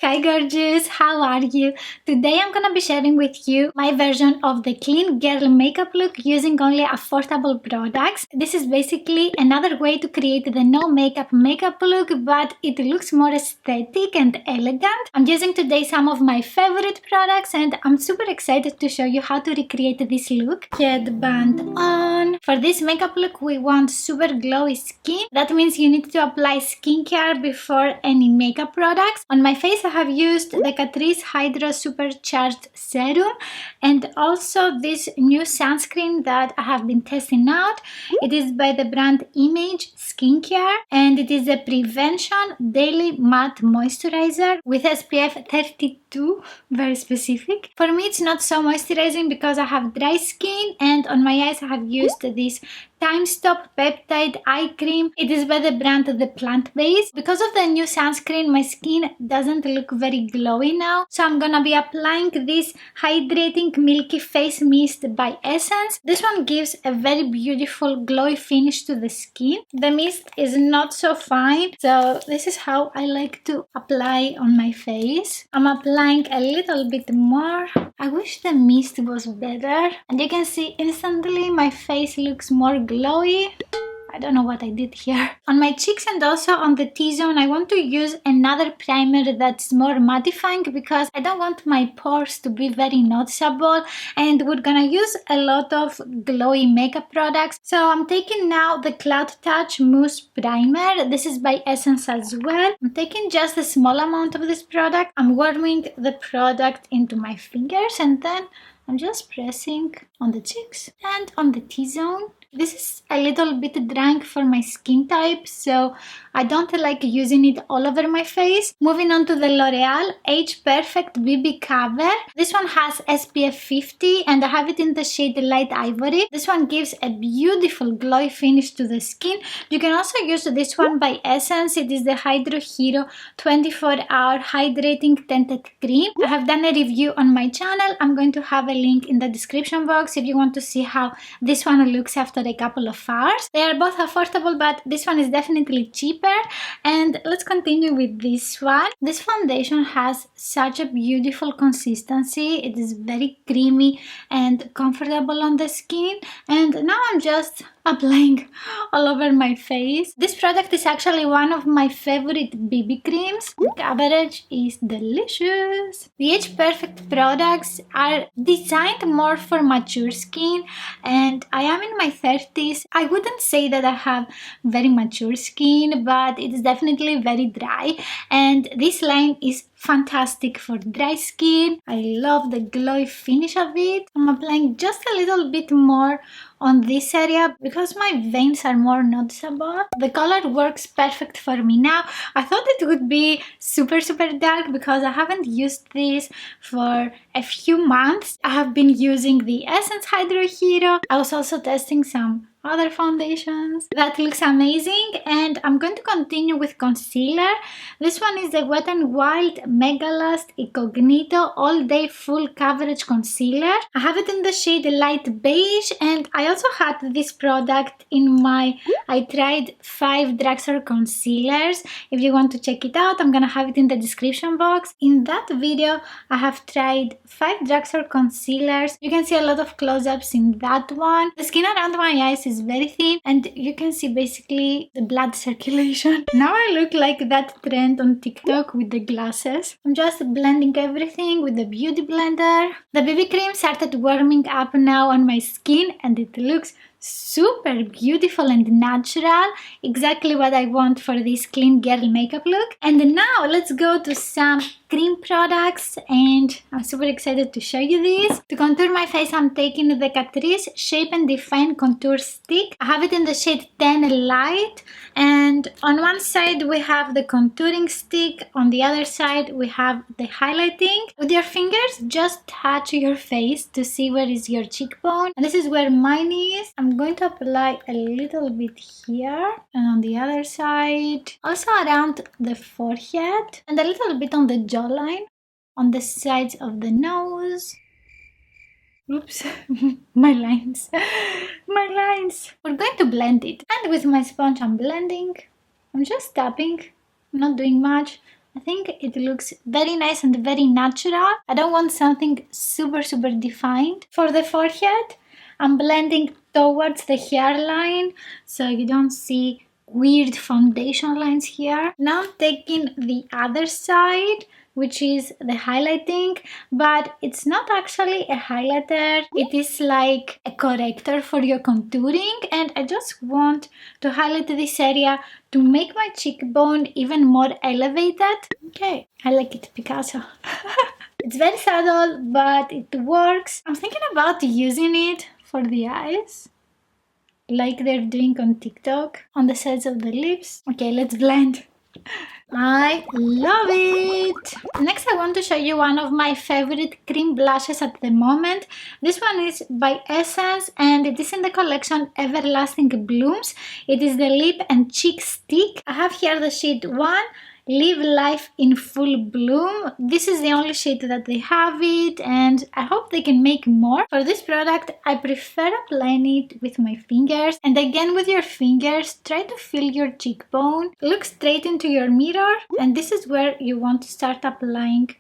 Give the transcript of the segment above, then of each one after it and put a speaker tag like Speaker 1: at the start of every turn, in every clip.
Speaker 1: Hi gorgeous, how are you? Today I'm gonna be sharing with you my version of the clean girl makeup look using only affordable products. This is basically another way to create the no makeup look, but it looks more aesthetic and elegant. I'm using today some of my favorite products and I'm super excited to show you how to recreate this look. Headband on. For this makeup look we want super glowy skin. That means you need to apply skincare before any makeup products. On my face I have used the Catrice Hydra Supercharged Serum and also this new sunscreen that I have been testing out. It is by the brand Image Skincare and it is a Prevention Daily Matte Moisturizer with SPF 32, very specific. For me it's not so moisturizing because I have dry skin, and on my eyes I have used this Time Stop Peptide Eye Cream. It is by the brand The Plant Base. Because of the new sunscreen, my skin doesn't look very glowy now. So I'm gonna be applying this Hydrating Milky Face Mist by Essence. This one gives a very beautiful glowy finish to the skin. The mist is not so fine, so this is how I like to apply on my face. I'm applying a little bit more. I wish the mist was better. And you can see instantly my face looks more glowy. I don't know what I did here. On my cheeks and also on the T-zone I want to use another primer that's more mattifying because I don't want my pores to be very noticeable, and we're gonna use a lot of glowy makeup products. So I'm taking now the Cloud Touch Mousse Primer. This is by Essence as well. I'm taking just a small amount of this product. I'm warming the product into my fingers and then I'm just pressing on the cheeks and on the T-zone. This is a little bit drying for my skin type, so I don't like using it all over my face. Moving on to the L'Oreal Age Perfect BB Cover. This one has SPF 50 and I have it in the shade Light Ivory. This one gives a beautiful glowy finish to the skin. You can also use this one by Essence. It is the Hydro Hero 24-hour Hydrating Tinted Cream. I have done a review on my channel. I'm going to have a link in the description box if you want to see how this one looks after a couple of hours. They are both affordable, but this one is definitely cheaper. And let's continue with this one. This foundation has such a beautiful consistency. It is very creamy and comfortable on the skin, and now I'm just applying all over my face. This product is actually one of my favorite BB creams. The coverage is delicious. The Age Perfect products are designed more for mature skin, and I am in my 30s. I wouldn't say that I have very mature skin, but it is definitely very dry, and this line is fantastic for dry skin. I love the glowy finish of it. I'm applying just a little bit more on this area because my veins are more noticeable. The color works perfect for me now. I thought it would be super dark because I haven't used this for a few months. I have been using the Essence Hydro Hero. I was also testing some other foundations. That looks amazing, and I'm going to continue with concealer. This one is the Wet n Wild Mega Last Incognito All Day Full Coverage Concealer. I have it in the shade Light Beige, and I also had this product in my I tried 5 Drugstore concealers. If you want to check it out, I'm gonna have it in the description box. In that video I have tried 5 Drugstore concealers. You can see a lot of close-ups in that one. The skin around my eyes is very thin and you can see basically the blood circulation. Now I look like that trend on TikTok with the glasses. I'm just blending everything with the beauty blender. The BB cream started warming up now on my skin and it looks super beautiful and natural, exactly what I want for this clean girl makeup look. And now let's go to some cream products, and I'm super excited to show you this. To contour my face I'm taking the Catrice Shape and Define Contour Stick. I have it in the shade 10 Light, and on one side we have the contouring stick, on the other side we have the highlighting. With your fingers just touch your face to see where is your cheekbone, and this is where mine is. I'm going to apply a little bit here and on the other side, also around the forehead, and a little bit on the jawline, on the sides of the nose. Oops, my lines. We're going to blend it, and with my sponge I'm blending. I'm just tapping, I'm not doing much, I think it looks very nice and very natural. I don't want something super defined. For the forehead, I'm blending towards the hairline so you don't see weird foundation lines here. Now I'm taking the other side, which is the highlighting, but it's not actually a highlighter. It is like a corrector for your contouring, and I just want to highlight this area to make my cheekbone even more elevated. Okay, I like it, Picasso. It's very subtle, but it works. I'm thinking about using it for the eyes, like they're doing on TikTok, on the sides of the lips. Okay, let's blend. I love it! Next I want to show you one of my favorite cream blushes at the moment. This one is by Essence and it is in the collection Everlasting Blooms. It is the lip and cheek stick. I have here the shade 1, Live Life in Full Bloom. This is the only shade that they have it, and I hope they can make more. For this product, I prefer applying it with my fingers, and again with your fingers, try to feel your cheekbone. Look straight into your mirror, and this is where you want to start applying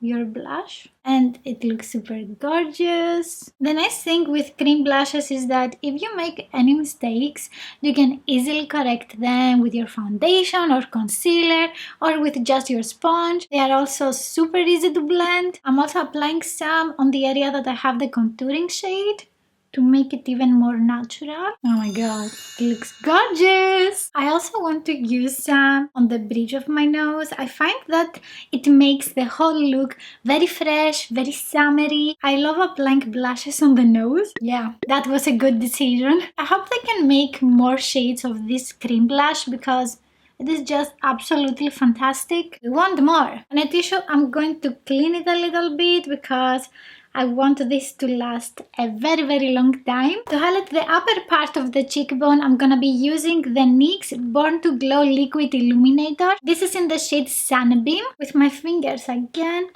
Speaker 1: your blush, and it looks super gorgeous. The nice thing with cream blushes is that if you make any mistakes, you can easily correct them with your foundation or concealer or with just your sponge. They are also super easy to blend. I'm also applying some on the area that I have the contouring shade to make it even more natural. Oh my god, it looks gorgeous! I also want to use some on the bridge of my nose. I find that it makes the whole look very fresh, very summery. I love applying blushes on the nose. Yeah, that was a good decision. I hope they can make more shades of this cream blush because it is just absolutely fantastic. We want more. On a tissue, I'm going to clean it a little bit because I want this to last a very long time. To highlight the upper part of the cheekbone, I'm gonna be using the NYX Born to Glow Liquid Illuminator. This is in the shade Sunbeam. With my fingers again,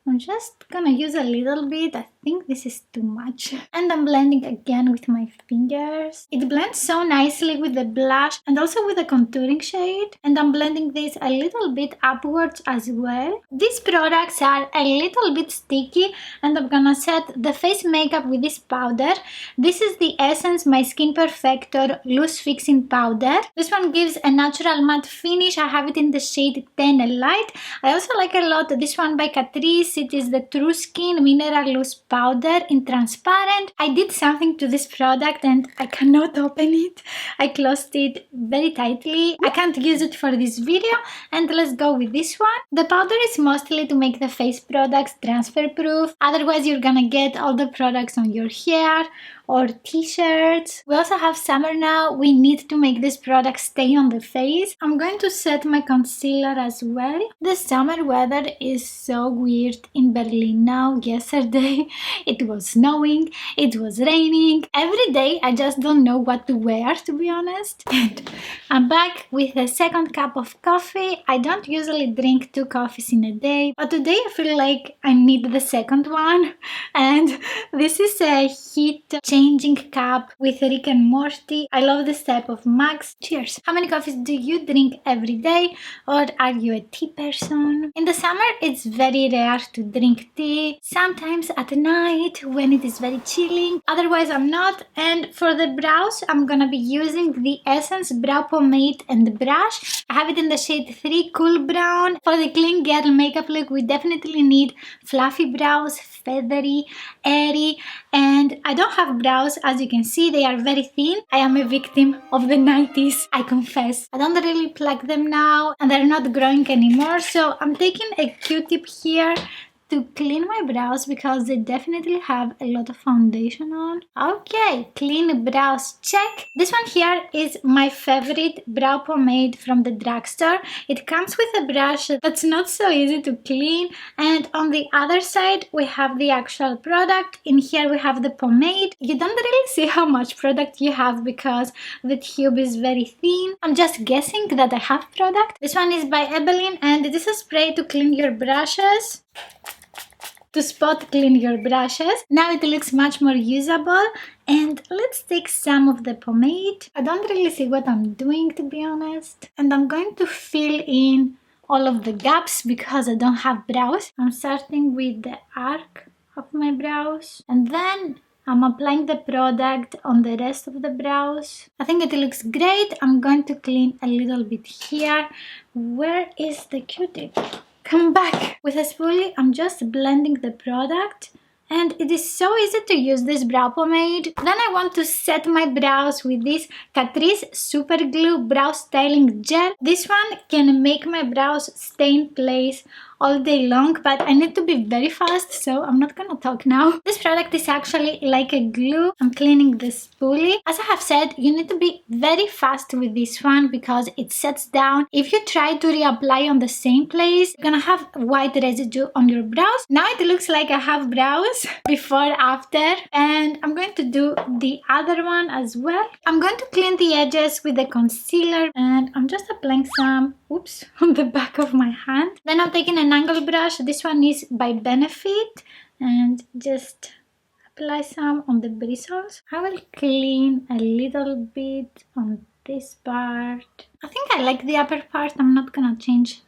Speaker 1: I'm just gonna use a little bit. I think this is too much. And I'm blending again with my fingers. It blends so nicely with the blush and also with the contouring shade. And I'm blending this a little bit upwards as well. These products are a little bit sticky and I'm gonna set the face makeup with this powder. This is the Essence My Skin Perfector Loose Fixing Powder. This one gives a natural matte finish. I have it in the shade 10 Light. I also like a lot this one by Catrice. It is the True Skin Mineral Loose Powder in transparent. I did something to this product and I cannot open it. I closed it very tightly. I can't use it for this video, and let's go with this one. The powder is mostly to make the face products transfer proof. Otherwise you're gonna get all the products on your hair or t-shirts. We also have summer now. We need to make this product stay on the face. I'm going to set my concealer as well. The summer weather is so weird in Berlin now. Yesterday it was snowing, it was raining. Every day I just don't know what to wear, to be honest. And I'm back with a second cup of coffee. I don't usually drink 2 coffees in a day, but today I feel like I need the second one. And this is a heat changing cup with Rick and Morty. I love this type of mugs. Cheers! How many coffees do you drink every day, or are you a tea person? In the summer it's very rare to drink tea. Sometimes at night when it is very chilling. Otherwise I'm not. And for the brows I'm gonna be using the Essence Brow Pomade and Brush. I have it in the shade 3 Cool Brown. For the clean girl makeup look we definitely need fluffy brows, feathery, airy, and I don't have brows. As you can see, they are very thin. I am a victim of the 90s, I confess. I don't really pluck them now and they're not growing anymore, so I'm taking a Q-tip here to clean my brows because they definitely have a lot of foundation on. Okay, clean brows check. This one here is my favorite brow pomade from the drugstore. It comes with a brush that's not so easy to clean, and on the other side we have the actual product. In here we have the pomade. You don't really see how much product you have because the tube is very thin. I'm just guessing that I have product. This one is by Ebelin and it is a spray to clean your brushes. To spot clean your brushes. Now it looks much more usable, and let's take some of the pomade. I don't really see what I'm doing, to be honest, and I'm going to fill in all of the gaps because I don't have brows. I'm starting with the arc of my brows, and then I'm applying the product on the rest of the brows. I think it looks great. I'm going to clean a little bit here. Where is the Q-tip? Come back! With a spoolie, I'm just blending the product. And it is so easy to use this brow pomade. Then I want to set my brows with this Catrice Super Glue Brow Styling Gel. This one can make my brows stay in place all day long, but I need to be very fast, so I'm not gonna talk now. This product is actually like a glue. I'm cleaning the spoolie. As I have said, you need to be very fast with this one because it sets down. If you try to reapply on the same place, you're gonna have white residue on your brows. Now it looks like I have brows before, after, and I'm going to do the other one as well. I'm going to clean the edges with the concealer, and I'm just applying some, oops, on the back of my hand. Then I'm taking an angle brush. This one is by Benefit, and just apply some on the bristles. I will clean a little bit on this part. I think I like the upper part. I'm not gonna change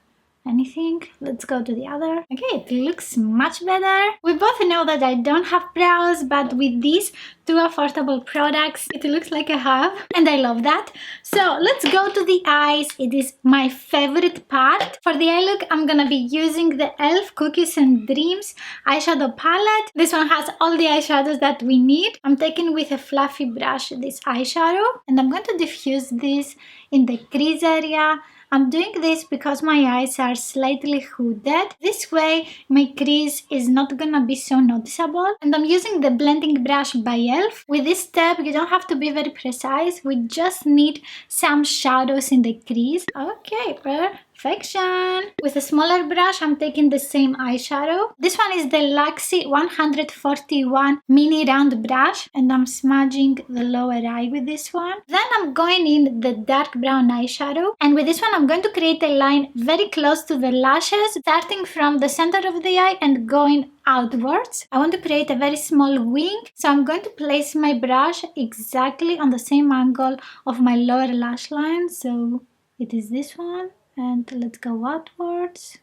Speaker 1: anything. Let's go to the other. Okay, it looks much better. We both know that I don't have brows, but with these two affordable products, it looks like I have, and I love that. So let's go to the eyes. It is my favorite part. For the eye look, I'm gonna be using the e.l.f. Cookies and Dreams eyeshadow palette. This one has all the eyeshadows that we need. I'm taking with a fluffy brush this eyeshadow, and I'm going to diffuse this in the crease area. I'm doing this because my eyes are slightly hooded. This way my crease is not gonna be so noticeable. And I'm using the blending brush by e.l.f. With this step, you don't have to be very precise. We just need some shadows in the crease. Okay, perfection. With a smaller brush, I'm taking the same eyeshadow. This one is the Luxie 141 mini round brush, and I'm smudging the lower eye with this one. Then I'm going in the dark brown eyeshadow, and with this one I'm going to create a line very close to the lashes, starting from the center of the eye and going outwards. I want to create a very small wing, so I'm going to place my brush exactly on the same angle of my lower lash line. So it is this one, and let's go outwards.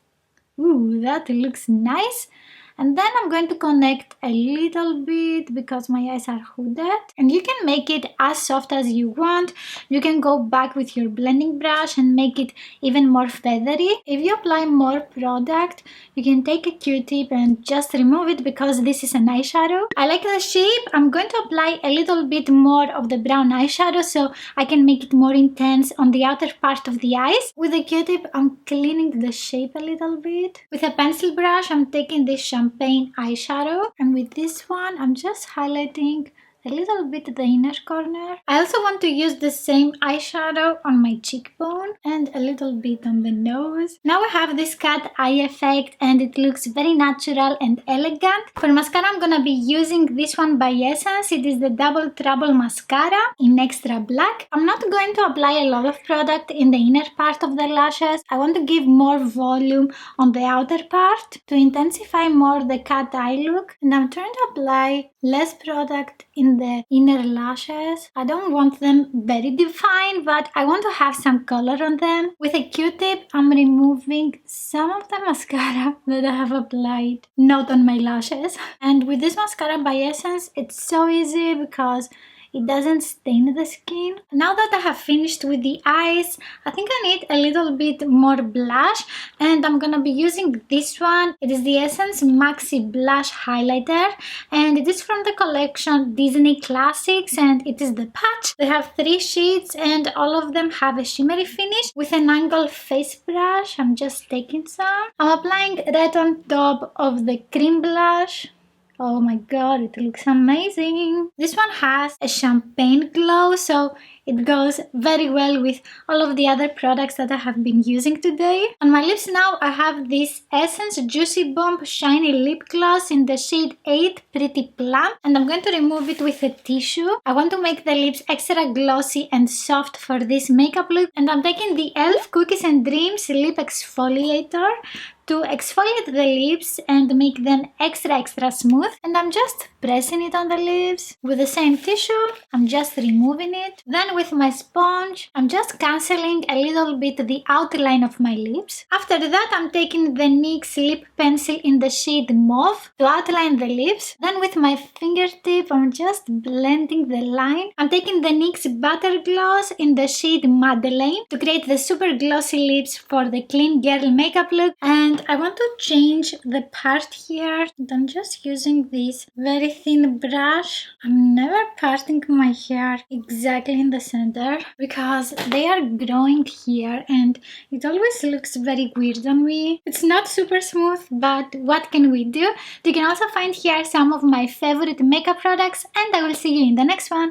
Speaker 1: Ooh, that looks nice. And then I'm going to connect a little bit because my eyes are hooded. And you can make it as soft as you want. You can go back with your blending brush and make it even more feathery. If you apply more product, you can take a Q-tip and just remove it because this is an eyeshadow. I like the shape. I'm going to apply a little bit more of the brown eyeshadow so I can make it more intense on the outer part of the eyes. With the Q-tip, I'm cleaning the shape a little bit. With a pencil brush, I'm taking this champagne eyeshadow, and with this one I'm just highlighting a little bit the inner corner. I also want to use the same eyeshadow on my cheekbone and a little bit on the nose. Now I have this cat eye effect and it looks very natural and elegant. For mascara, I'm gonna be using this one by Essence. It is the Double Trouble Mascara in extra black. I'm not going to apply a lot of product in the inner part of the lashes. I want to give more volume on the outer part to intensify more the cat eye look, and I'm trying to apply less product in the inner lashes. I don't want them very defined, but I want to have some color on them. With a Q-tip, I'm removing some of the mascara that I have applied, not on my lashes. And with this mascara by Essence, it's so easy because it doesn't stain the skin. Now that I have finished with the eyes, I think I need a little bit more blush, and I'm gonna be using this one. It is the Essence Maxi Blush Highlighter, and it is from the collection Disney Classics, and it is the patch. They have 3 sheets and all of them have a shimmery finish. With an angled face brush, I'm just taking some. I'm applying red on top of the cream blush. Oh my god, it looks amazing. This one has a champagne glow, so it goes very well with all of the other products that I have been using today. On my lips now, I have this Essence Juicy Bomb Shiny Lip Gloss in the shade 8 Pretty Plum, and I'm going to remove it with a tissue. I want to make the lips extra glossy and soft for this makeup look, and I'm taking the e.l.f. Cookies and Dreams Lip Exfoliator to exfoliate the lips and make them extra smooth, and I'm just pressing it on the lips. With the same tissue, I'm just removing it. Then with my sponge, I'm just cancelling a little bit the outline of my lips. After that, I'm taking the NYX lip pencil in the shade Mauve to outline the lips. Then with my fingertip, I'm just blending the line. I'm taking the NYX Butter Gloss in the shade Madeleine to create the super glossy lips for the clean girl makeup look. And I want to change the part here. And I'm just using this very thin brush. I'm never parting my hair exactly in the center because they are growing here and it always looks very weird on me. It's not super smooth, but what can we do? You can also find here some of my favorite makeup products, and I will see you in the next one.